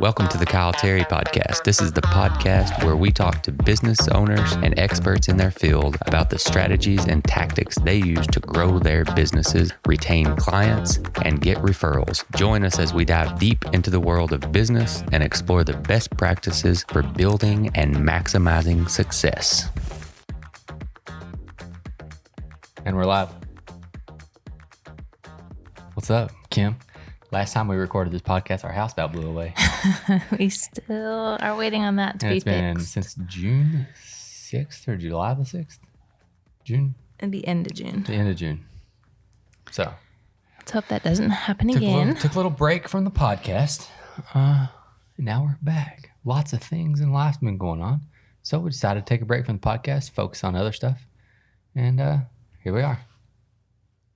Welcome to the Kyle Terry Podcast. This is the podcast where we talk to business owners and experts in their field about the strategies and tactics they use to grow their businesses, retain clients, and get referrals. Join us as we dive deep into the world of business and explore the best practices for building and maximizing success. And we're live. What's up, Kim? Last time we recorded this podcast, our house about blew away. We still are waiting on that to And be it's been fixed. since June 6th or July the 6th? June? At the end of June. The end of June. So, Let's hope that doesn't happen took again. took a little break from the podcast. Now we're back. Lots of things in life's been going on. So we decided to take a break from the podcast, focus on other stuff. And here we are.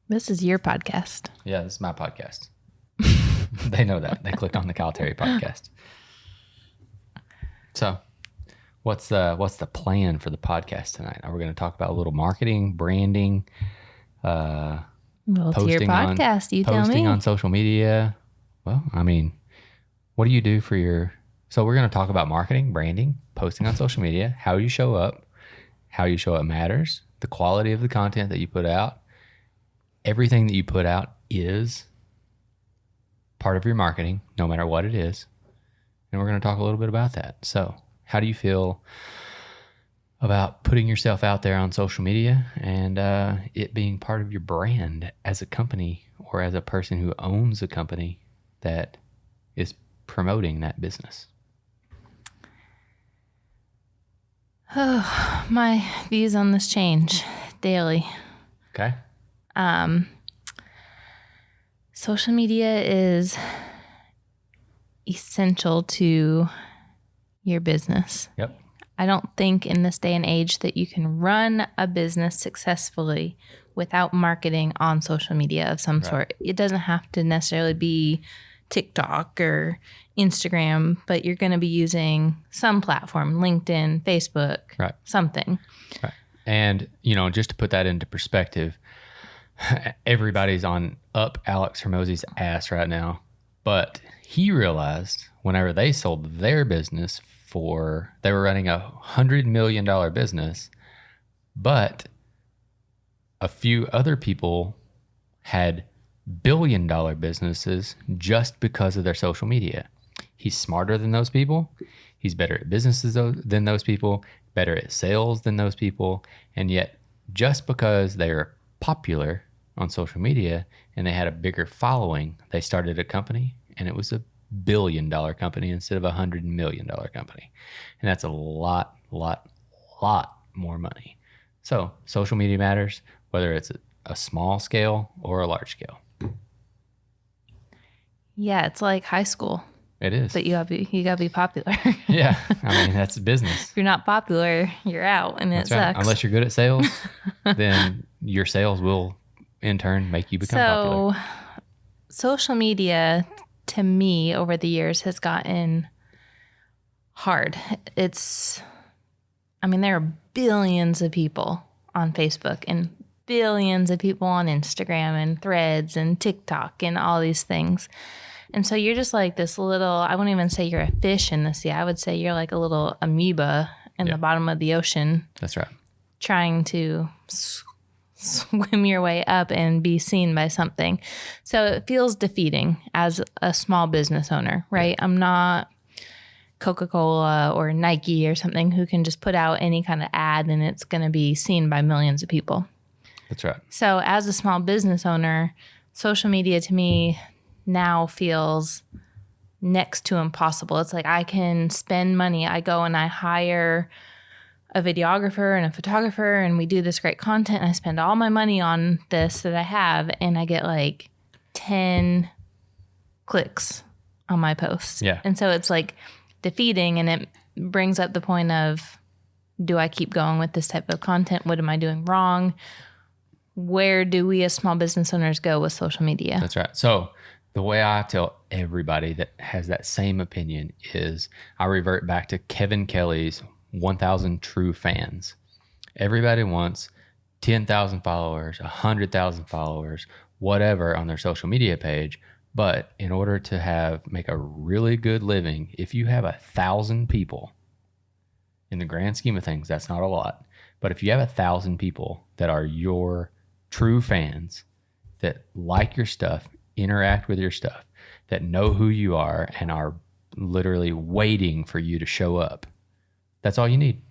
This is your podcast. Yeah, this is my podcast. They know that. They clicked on the Kyle Terry podcast. So, what's the plan for the podcast tonight? Are we going to talk about a little marketing, branding, Well, it's your posting podcast. You tell posting me. on social media? Well, I mean, what do you do for your? So we're going to talk about marketing, branding, posting on social media, how you show up matters, the quality of the content that you put out. Everything that you put out is part of your marketing, no matter what it is. And we're going to talk a little bit about that. So, how do you feel about putting yourself out there on social media and it being part of your brand as a company or as a person who owns a company that is promoting that business? Oh, my views on this change daily. Okay. Social media is essential to your business. Yep. I don't think in this day and age that you can run a business successfully without marketing on social media of some sort. It doesn't have to necessarily be TikTok or Instagram, but you're going to be using some platform, LinkedIn, Facebook, Right. something. Right. And, just to put that into perspective, everybody's on up Alex Hermosi's ass right now. But he realized whenever they sold their business they were running $100 million business, but a few other people had billion-dollar businesses just because of their social media. He's smarter than those people. He's better at businesses than those people, better at sales than those people. And yet, just because they're popular on social media and they had a bigger following, they started a company and it was a $1 billion company instead of a $100 million company. And that's a lot more money. So social media matters, whether it's a small scale or a large scale. Yeah, it's like high school, It is. but you gotta be popular. Yeah. I mean, that's business. If you're not popular, you're out, and That's it right. sucks. Unless you're good at sales, then your sales will in turn make you become popular. Social media to me over the years has gotten hard. There are billions of people on Facebook and billions of people on Instagram and Threads and TikTok and all these things. And so you're just like this little, I wouldn't even say you're a fish in the sea. I would say you're like a little amoeba in the bottom of the ocean. That's right. Trying to swim your way up and be seen by something. So it feels defeating as a small business owner, right? I'm not Coca-Cola or Nike or something who can just put out any kind of ad and it's going to be seen by millions of people. That's right. So as a small business owner, social media to me now feels next to impossible. It's like I can spend money. I go and I hire a videographer and a photographer and we do this great content and I spend all my money on this that I have and I get like 10 clicks on my post. Yeah. And so it's like defeating and it brings up the point of, do I keep going with this type of content? What am I doing wrong? Where do we as small business owners go with social media? That's right. So the way I tell everybody that has that same opinion is I revert back to Kevin Kelly's 1,000 true fans. Everybody wants 10,000 followers, 100,000 followers, whatever on their social media page, But in order to make a really good living, if you have 1,000 people, in the grand scheme of things, that's not a lot. But if you have 1,000 people that are your true fans, that like your stuff, interact with your stuff, that know who you are and are literally waiting for you to show up, that's all you need.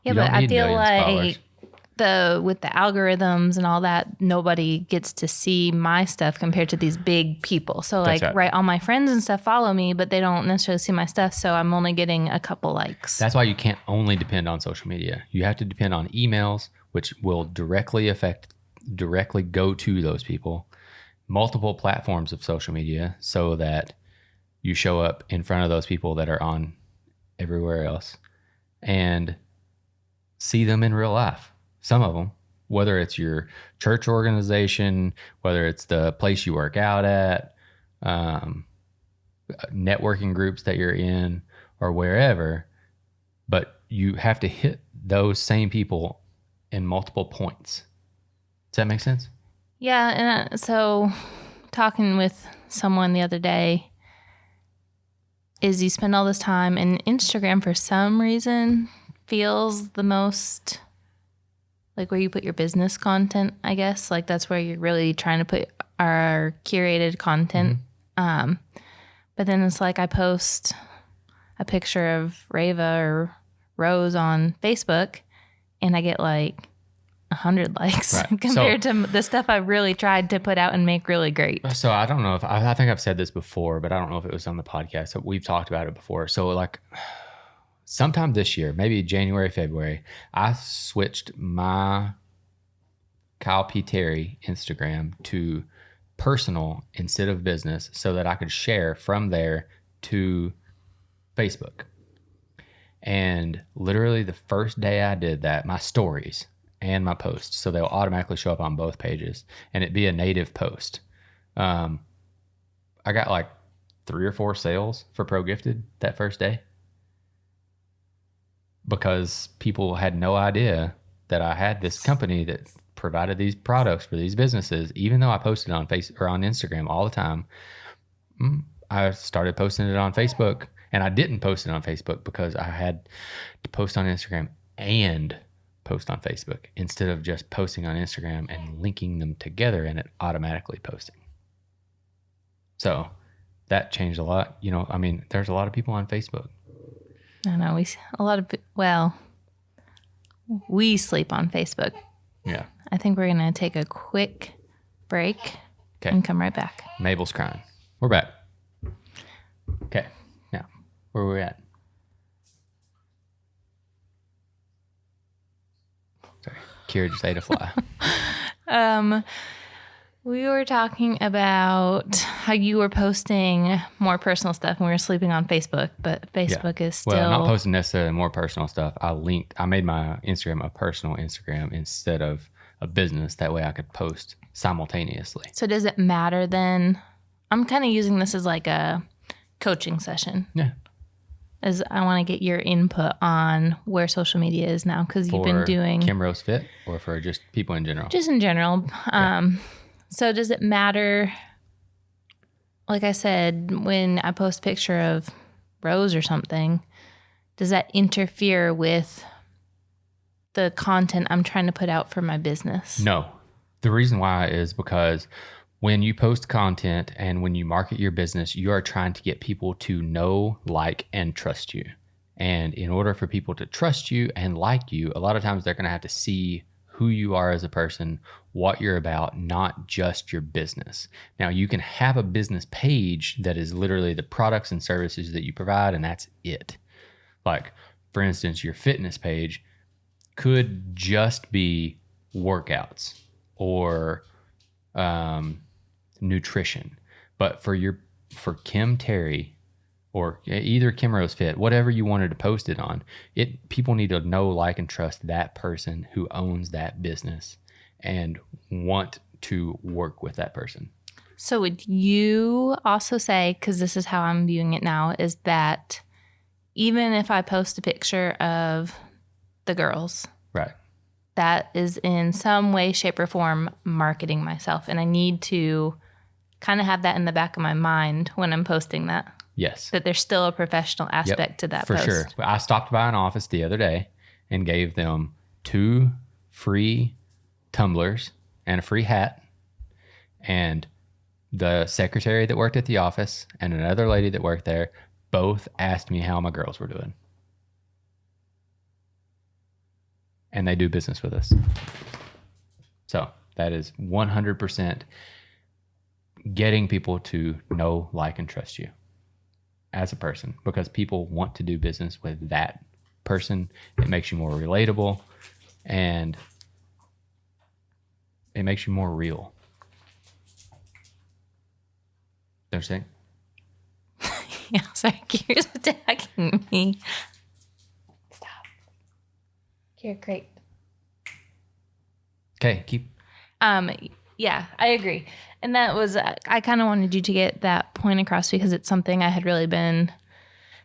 Yeah, but I feel like with the algorithms and all that, nobody gets to see my stuff compared to these big people. So like, right, all my friends and stuff follow me, but they don't necessarily see my stuff. So I'm only getting a couple likes. That's why you can't only depend on social media. You have to depend on emails, which will directly go to those people, multiple platforms of social media, so that you show up in front of those people that are on everywhere else and see them in real life. Some of them, whether it's your church organization, whether it's the place you work out at, networking groups that you're in, or wherever, but you have to hit those same people in multiple points. Does that make sense? Yeah, and so talking with someone the other day is you spend all this time, and Instagram for some reason feels the most like where you put your business content, I guess. Like that's where you're really trying to put our curated content. Mm-hmm. But then it's like I post a picture of Rava or Rose on Facebook and I get like 100 likes compared to the stuff I really tried to put out and make really great. So I don't know if I think I've said this before, but I don't know if it was on the podcast. So we've talked about it before. So like sometime this year, maybe January, February, I switched my Kyle P. Terry Instagram to personal instead of business so that I could share from there to Facebook. And literally the first day I did that, my stories and my posts, so they'll automatically show up on both pages and it'd be a native post. I got like 3 or 4 sales for Pro Gifted that first day, because people had no idea that I had this company that provided these products for these businesses. Even though I posted on Facebook or on Instagram all the time, I started posting it on Facebook, and I didn't post it on Facebook because I had to post on Instagram and post on Facebook instead of just posting on Instagram and linking them together and it automatically posting. So that changed a lot. You know, I mean, there's a lot of people on Facebook. I know we sleep on Facebook. Yeah. I think we're going to take a quick break and come right back. Mabel's crying. We're back. Okay. Now, where are we at? Sorry. Kira just ate a fly. We were talking about how you were posting more personal stuff when we were sleeping on Facebook, but Facebook is still... Well, not posting necessarily more personal stuff. I made my Instagram a personal Instagram instead of a business. That way I could post simultaneously. So does it matter then? I'm kind of using this as like a coaching session. Yeah. As I want to get your input on where social media is now, because you've been doing... Kim Rose Fit, or for just people in general? Just in general. Okay. So does it matter, like I said, when I post a picture of Rose or something, does that interfere with the content I'm trying to put out for my business? No. The reason why is because when you post content and when you market your business, you are trying to get people to know, like, and trust you. And in order for people to trust you and like you, a lot of times they're going to have to see who you are as a person, what you're about, not just your business. Now, you can have a business page that is literally the products and services that you provide, and that's it. Like, for instance, your fitness page could just be workouts or nutrition. But for Kim Terry, or either Kim Rose Fit, whatever you wanted to post it on, people need to know, like, and trust that person who owns that business and want to work with that person. So would you also say, because this is how I'm viewing it now, is that even if I post a picture of the girls, right, that is in some way, shape, or form marketing myself, and I need to kind of have that in the back of my mind when I'm posting that. Yes. That there's still a professional aspect to that for post. sure. I stopped by an office the other day and gave them 2 free tumblers and a free hat. And the secretary that worked at the office and another lady that worked there both asked me how my girls were doing. And they do business with us. So that is 100% getting people to know, like, and trust you as a person, because people want to do business with that person. It makes you more relatable and it makes you more real. Understand? Yeah, sorry, Kira's attacking me. Stop. Kira, great. Okay, keep. Yeah, I agree. And that was, I kind of wanted you to get that point across because it's something I had really been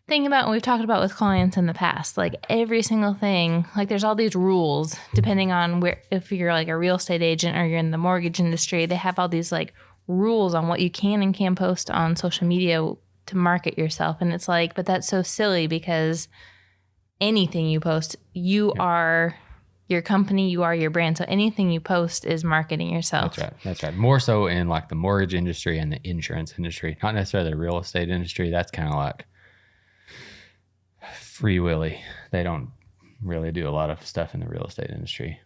thinking about and we've talked about with clients in the past. Like every single thing, like there's all these rules depending on where, if you're like a real estate agent or you're in the mortgage industry, they have all these like rules on what you can and can't post on social media to market yourself. And it's like, but that's so silly because anything you post, you are your company, you are your brand. So anything you post is marketing yourself. That's right. More so in like the mortgage industry and the insurance industry, not necessarily the real estate industry. That's kind of like free willy. They don't really do a lot of stuff in the real estate industry,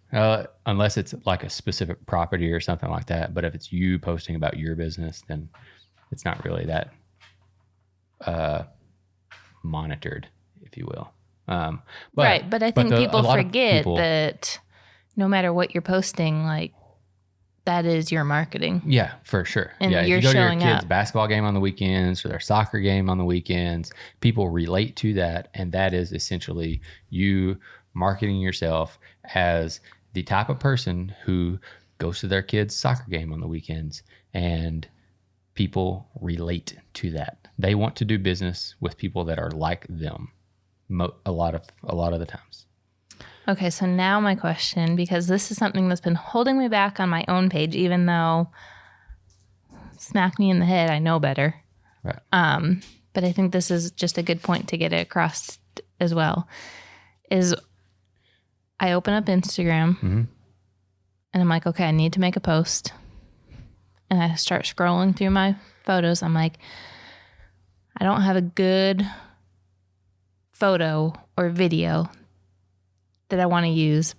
unless it's like a specific property or something like that. But if it's you posting about your business, then it's not really that monitored, if you will. But I think people forget people, that no matter what you're posting, like that is your marketing. Yeah, for sure. And yeah, you're if you go to your showing kids' up. basketball game on the weekends or their soccer game on the weekends, people relate to that, and that is essentially you marketing yourself as the type of person who goes to their kids' soccer game on the weekends, and people relate to that. They want to do business with people that are like them. A lot of the times. Okay, so now my question, because this is something that's been holding me back on my own page, even though smack me in the head, I know better. Right. But I think this is just a good point to get it across as well. Is I open up Instagram and I'm like, okay, I need to make a post, and I start scrolling through my photos. I'm like, I don't have a good photo or video that I want to use,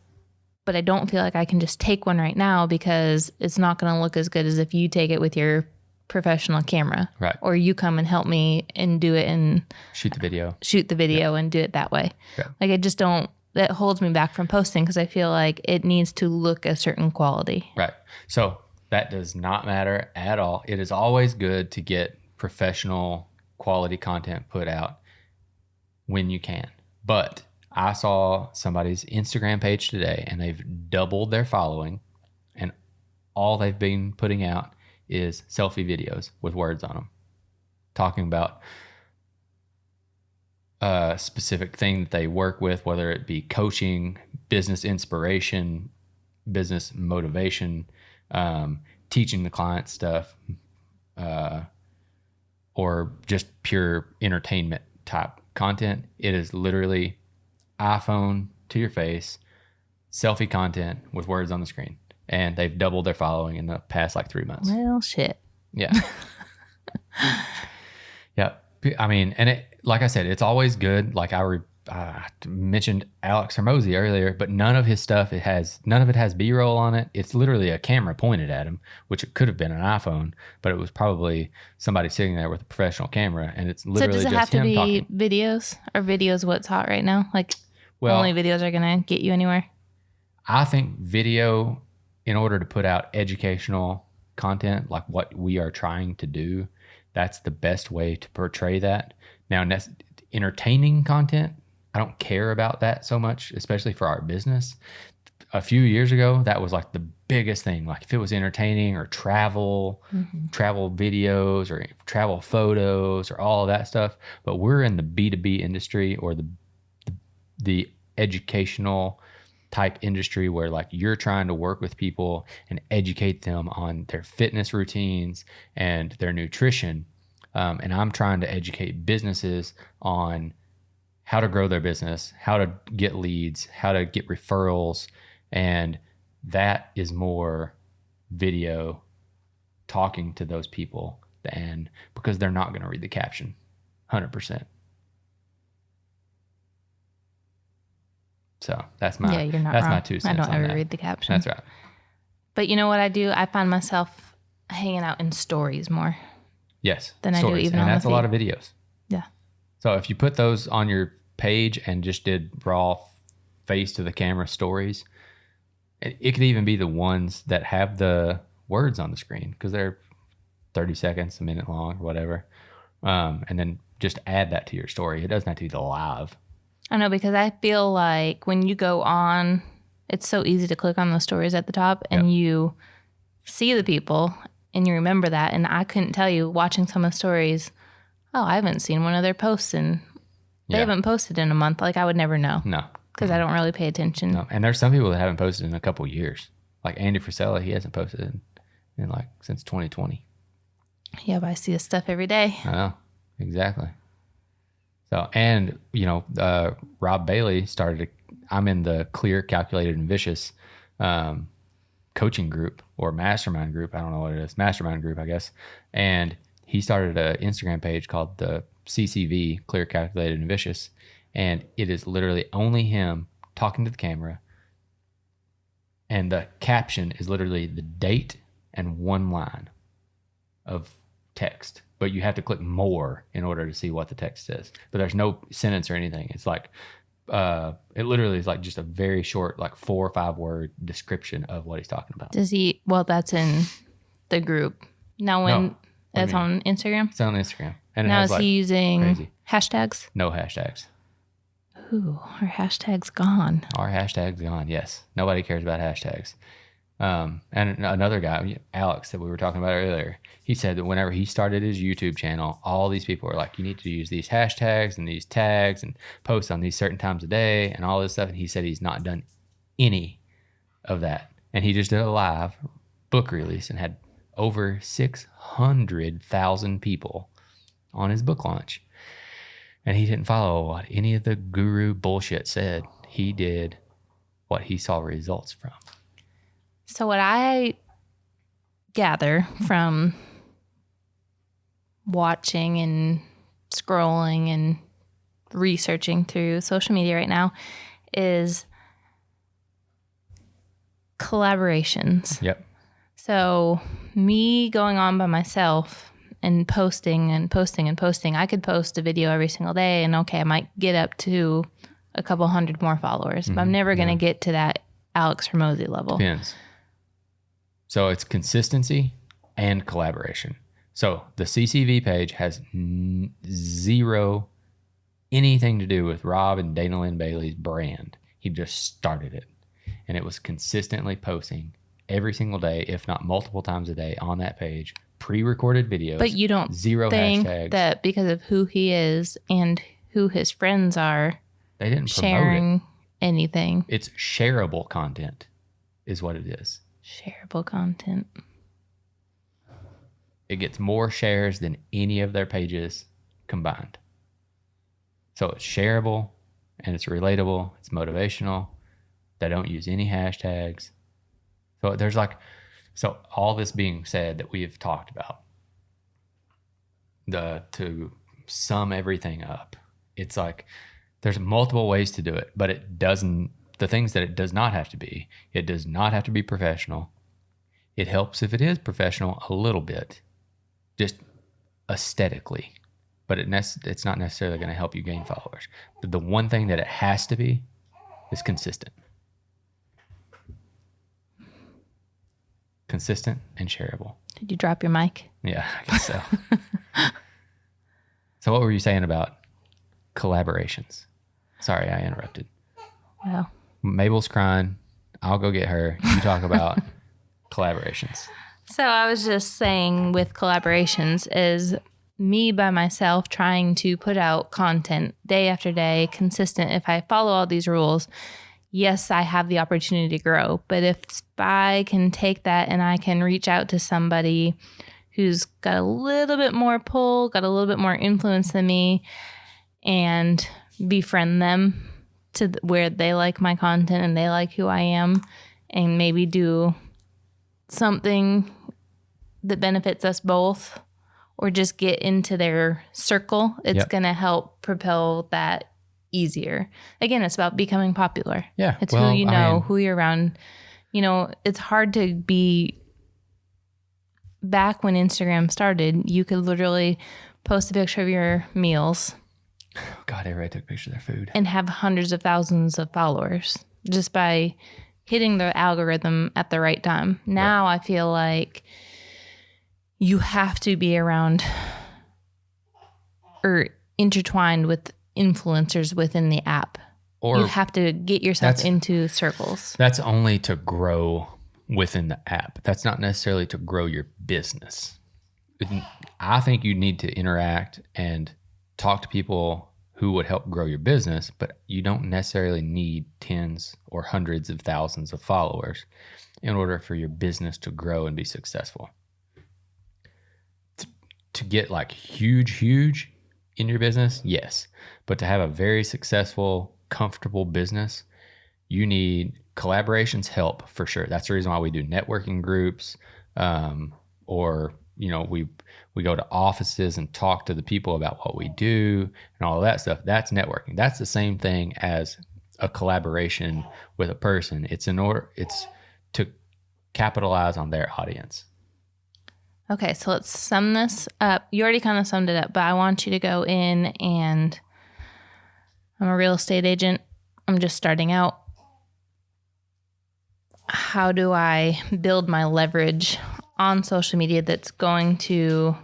but I don't feel like I can just take one right now because it's not going to look as good as if you take it with your professional camera. Right. Or you come and help me and do it and shoot the video and do it that way. Yeah. Like I just don't, that holds me back from posting because I feel like it needs to look a certain quality. Right. So that does not matter at all. It is always good to get professional quality content put out when you can. But I saw somebody's Instagram page today and they've doubled their following, and all they've been putting out is selfie videos with words on them, talking about a specific thing that they work with, whether it be coaching, business inspiration, business motivation, teaching the client stuff, or just pure entertainment type content. It is literally iPhone to your face, selfie content with words on the screen. And they've doubled their following in the past like 3 months. Well, shit. Yeah. Yeah. I mean, and it, like I said, it's always good. Like I mentioned Alex Hermosi earlier, but none of his stuff, none of it has B-roll on it. It's literally a camera pointed at him, which it could have been an iPhone, but it was probably somebody sitting there with a professional camera, and it's literally so does it just have to him be talking. videos? Or videos what's hot right now? Like Well, only videos are going to get you anywhere? I think video, in order to put out educational content, like what we are trying to do, that's the best way to portray that. Now, entertaining content, I don't care about that so much, especially for our business. A few years ago, that was like the biggest thing. Like if it was entertaining or travel videos or travel photos or all of that stuff. But we're in the B2B industry, or the educational type industry where like you're trying to work with people and educate them on their fitness routines and their nutrition. And I'm trying to educate businesses on how to grow their business, how to get leads, how to get referrals. And that is more video talking to those people than, because they're not going to read the caption 100%. So that's my, Yeah, you're not that's wrong. my 2 cents. I don't on ever that. read the caption. That's right. But you know what I do? I find myself hanging out in stories more. Yes. Than I do even and on the that's a lot feed. of videos. Yeah. So if you put those on your page and just did raw face to the camera stories, it could even be the ones that have the words on the screen because they're 30 seconds, a minute long, or whatever. And then just add that to your story. It doesn't have to be the live. I know, because I feel like when you go on, it's so easy to click on the stories at the top and you see the people and you remember that. And I couldn't tell you, watching some of the stories, oh, I haven't seen one of their posts and they haven't posted in a month. Like I would never know. No. Because I don't really pay attention. No. And there's some people that haven't posted in a couple of years. Like Andy Frisella, he hasn't posted in like since 2020. Yeah, but I see his stuff every day. I know. Exactly. So, and, you know, Rob Bailey I'm in the Clear, Calculated, and Vicious coaching group or mastermind group. I don't know what it is. Mastermind group, I guess. And he started an Instagram page called the CCV, Clear, Calculated, and Vicious. And it is literally only him talking to the camera. And the caption is literally the date and one line of text. But you have to click more in order to see what the text says. But there's no sentence or anything. It's like, it literally is like just a very short, like 4 or 5 word description of what he's talking about. Does he? Well, that's in the group. Now, when that's on Instagram? It's on Instagram. And now, it has is he using crazy. hashtags? No hashtags. Ooh, our hashtag's gone. Our hashtag's gone, yes. Nobody cares about hashtags. And another guy, Alex, that we were talking about earlier, he said that whenever he started his YouTube channel, all these people were like, you need to use these hashtags and these tags and post on these certain times a day and all this stuff. And he said he's not done any of that. And he just did a live book release and had over 600,000 people on his book launch. And he didn't follow what any of the guru bullshit said. He did what he saw results from. So what I gather from watching and scrolling and researching through social media right now is collaborations. Yep. So me going on by myself and posting and posting and posting, I could post a video every single day and okay, I might get up to a couple hundred more followers, but I'm never going to get to that Alex Hormozy level. Depends. So it's consistency and collaboration. So the CCV page has zero anything to do with Rob and Dana Lynn Bailey's brand. He just started it. And it was consistently posting every single day, if not multiple times a day on that page, pre-recorded videos. But you don't zero think hashtags. that because of who he is and who his friends are, They didn't promote sharing it. anything. It's shareable content is what it is. Shareable content. It gets more shares than any of their pages combined. So it's shareable and it's relatable. It's motivational. They don't use any hashtags. So there's so all this being said that we have talked about, to sum everything up, it's like there's multiple ways to do it, but the things that it does not have to be, it does not have to be professional. It helps if it is professional a little bit, just aesthetically, but it's not necessarily going to help you gain followers. But the one thing that it has to be is consistent. Consistent and shareable. Did you drop your mic? Yeah, I guess so. So what were you saying about collaborations? Sorry, I interrupted. Well, Mabel's crying. I'll go get her. You talk about collaborations. so I was just saying with collaborations is me by myself trying to put out content day after day, consistent. If I follow all these rules, yes, I have the opportunity to grow. But if I can take that and I can reach out to somebody who's got a little bit more pull, got a little bit more influence than me, and befriend them to where they like my content and they like who I am, and maybe do something that benefits us both, or just get into their circle, it's going to help propel that easier. Again, it's about becoming popular. Yeah. It's who you know, who you're around. You know, it's hard to be, back when Instagram started, you could literally post a picture of your meals. God, everybody took pictures of their food. And have hundreds of thousands of followers just by hitting the algorithm at the right time. Now I feel like you have to be around or intertwined with influencers within the app. Or you have to get yourself into circles. That's only to grow within the app. That's not necessarily to grow your business. I think you need to interact and talk to people who would help grow your business, but you don't necessarily need tens or hundreds of thousands of followers in order for your business to grow and be successful. To get like huge in your business, yes. But to have a very successful, comfortable business, you need collaborations, help for sure. That's the reason why we do networking groups, or we go to offices and talk to the people about what we do and all of that stuff. That's networking. That's the same thing as a collaboration with a person. It's to capitalize on their audience. Okay, so let's sum this up. You already kind of summed it up, but I want you to go in, and I'm a real estate agent. I'm just starting out. How do I build my leverage on social media that's going to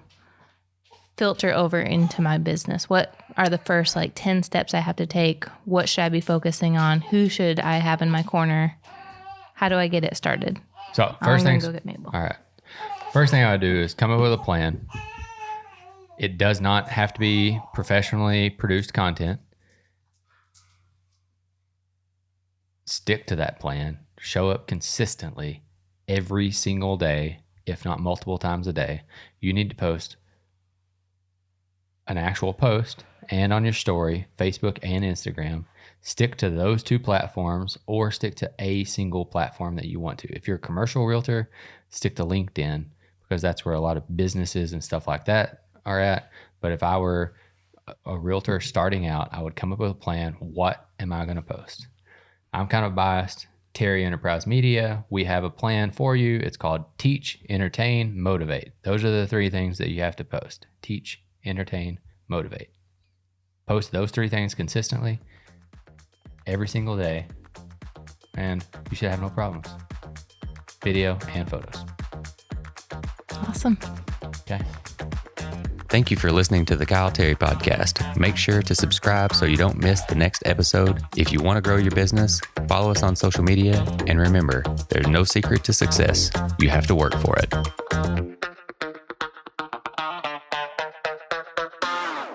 filter over into my business? What are the first 10 steps I have to take? What should I be focusing on? Who should I have in my corner? How do I get it started? So first thing, go get Mabel. All right. First thing I would do is come up with a plan. It does not have to be professionally produced content. Stick to that plan. Show up consistently every single day, if not multiple times a day. You need to post an actual post and on your story, Facebook and Instagram. Stick to those two platforms, or stick to a single platform that you want to. If you're a commercial realtor, stick to LinkedIn, because that's where a lot of businesses and stuff like that are at. But if I were a realtor starting out, I would come up with a plan. What am I going to post? I'm kind of biased. Terry Enterprise Media, we have a plan for you. It's called Teach, Entertain, Motivate. Those are the three things that you have to post. Teach, entertain, motivate. Post those three things consistently every single day, and you should have no problems. Video and photos. Awesome. Okay. Thank you for listening to the Kyle Terry Podcast. Make sure to subscribe so you don't miss the next episode. If you want to grow your business, follow us on social media. And remember, there's no secret to success. You have to work for it.